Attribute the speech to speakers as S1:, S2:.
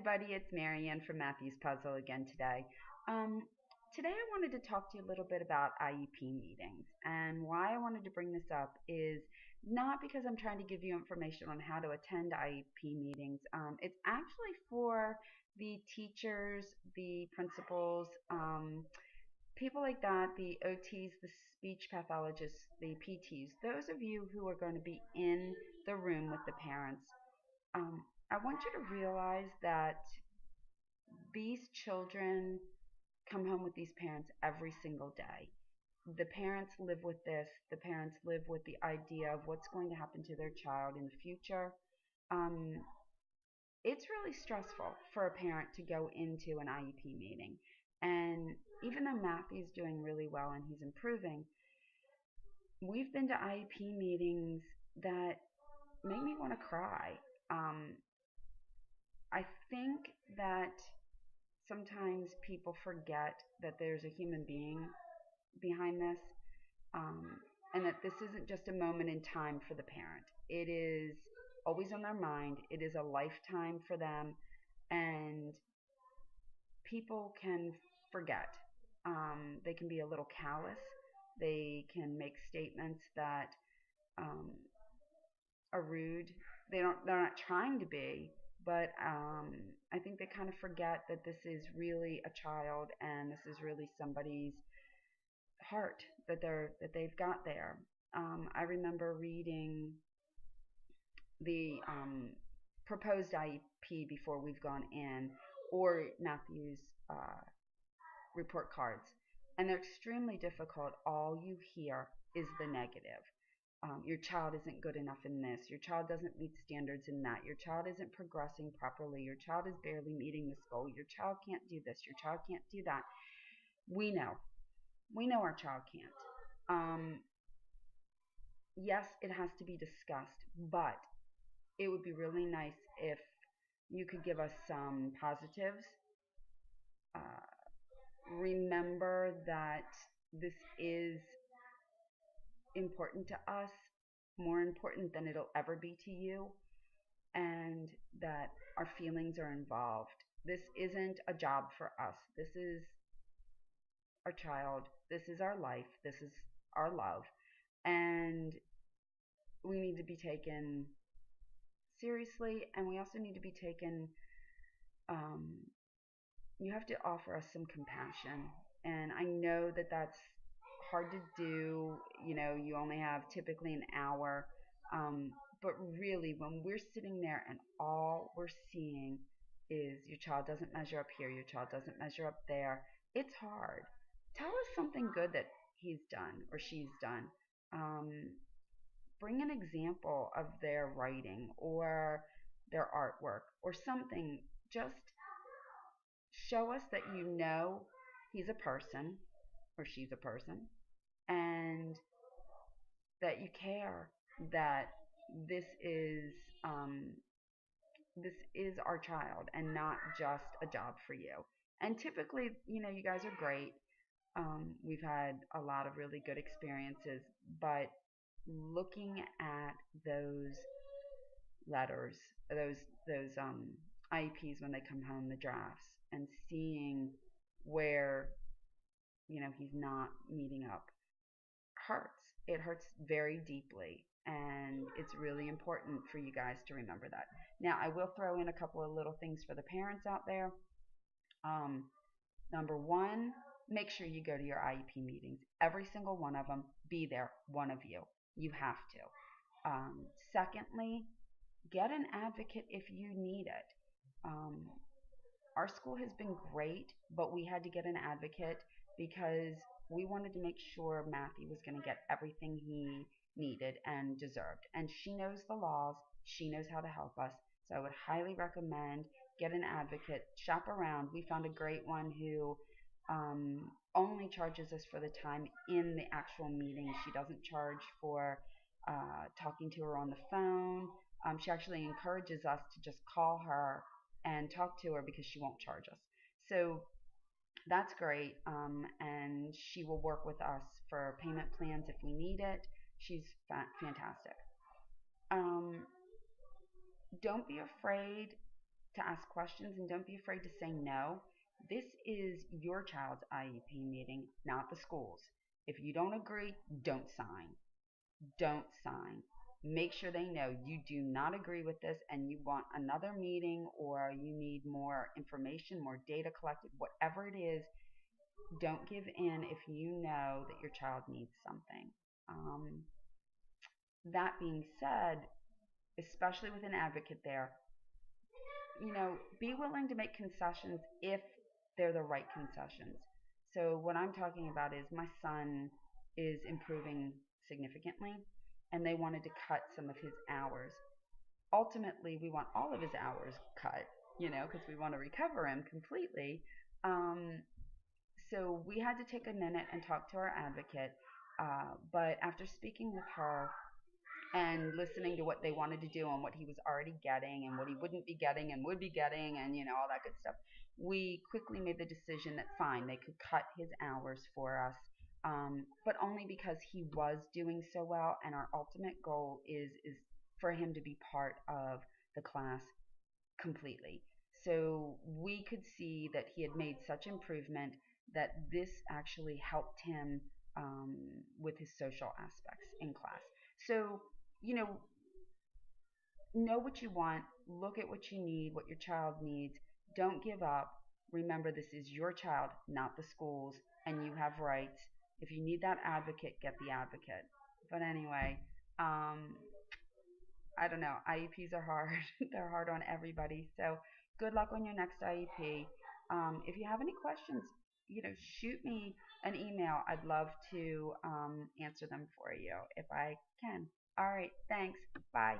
S1: everybody, it's Marianne from Matthew's Puzzle again today. Um, Today I wanted to talk to you a little bit about IEP meetings, and why I wanted to bring this up is not because I'm trying to give you information on how to attend IEP meetings. It's actually for the teachers, the principals, people like that, the OTs, the speech pathologists, the PTs, those of you who are going to be in the room with the parents. I want you to realize that these children come home with these parents every single day. The parents live with this. The parents live with the idea of what's going to happen to their child in the future. Um, it's really stressful for a parent to go into an IEP meeting. And even though Matthew's doing really well and he's improving, we've been to IEP meetings that make me want to cry. Um, I think that sometimes people forget that there's a human being behind this, um, and that this isn't just a moment in time for the parent. It is always on their mind. It is a lifetime for them, and people can forget. They can be a little callous. They can make statements that um, are rude. They're not trying to be, but I think they kind of forget that this is really a child and this is really somebody's heart that they've got there. I remember reading the proposed IEP before we've gone in, or Matthew's report cards, and they're extremely difficult. All you hear is the negative. Your child isn't good enough in this. Your child doesn't meet standards in that. Your child isn't progressing properly. Your child is barely meeting this goal. Your child can't do this. Your child can't do that. We know. We know our child can't. Yes, it has to be discussed, but it would be really nice if you could give us some positives. Remember that this is important to us, more important than it'll ever be to you, and that our feelings are involved. This isn't a job for us. This is our child. This is our life. This is our love. And we need to be taken seriously, and we also need to be taken, um, you have to offer us some compassion. And I know that that's hard to do. You know, you only have typically an hour. But really, when we're sitting there and all we're seeing is your child doesn't measure up here, your child doesn't measure up there, it's hard. Tell us something good that he's done or she's done. Um, Bring an example of their writing or their artwork or something. Just show us that you know he's a person or she's a person, and that you care, that this is um, this is our child and not just a job for you. And typically, you know, you guys are great. We've had a lot of really good experiences, but looking at those letters, those IEPs when they come home, the drafts, and seeing where he's not meeting up hurts. It hurts very deeply, and it's really important for you guys to remember that. Now, I will throw in a couple of little things for the parents out there. Um, Number one, make sure you go to your IEP meetings. Every single one of them, be there, one of you. You have to. Secondly, get an advocate if you need it. Um, our school has been great, but we had to get an advocate because we wanted to make sure Matthew was going to get everything he needed and deserved. And she knows the laws. She knows how to help us. So I would highly recommend get an advocate, shop around. We found a great one who only charges us for the time in the actual meeting. She doesn't charge for talking to her on the phone. She actually encourages us to just call her and talk to her because she won't charge us. So that's great. And she will work with us for payment plans if we need it. She's fantastic. Um, don't be afraid to ask questions and don't be afraid to say no. This is your child's IEP meeting, not the school's. If you don't agree, don't sign. Don't sign. Make sure they know you do not agree with this and you want another meeting or you need more information, more data collected, whatever it is. Don't give in if you know that your child needs something. Um, that being said, especially with an advocate there, be willing to make concessions if they're the right concessions. So what I'm talking about is my son is improving significantly and they wanted to cut some of his hours. Ultimately, we want all of his hours cut, because we want to recover him completely. Um, so we had to take a minute and talk to our advocate. But after speaking with her, and listening to what they wanted to do and what he was already getting and what he wouldn't be getting and would be getting and all that good stuff, we quickly made the decision that fine, they could cut his hours for us, but only because he was doing so well, and our ultimate goal is for him to be part of the class completely. So we could see that he had made such improvement that this actually helped him um, with his social aspects in class. So, you know what you want, look at what you need, what your child needs. Don't give up. Remember, this is your child, not the school's, and you have rights. If you need that advocate, get the advocate. But anyway, um, I don't know. IEPs are hard. They're hard on everybody. So good luck on your next IEP. If you have any questions, shoot me an email. I'd love to answer them for you if I can. All right. Thanks. Bye.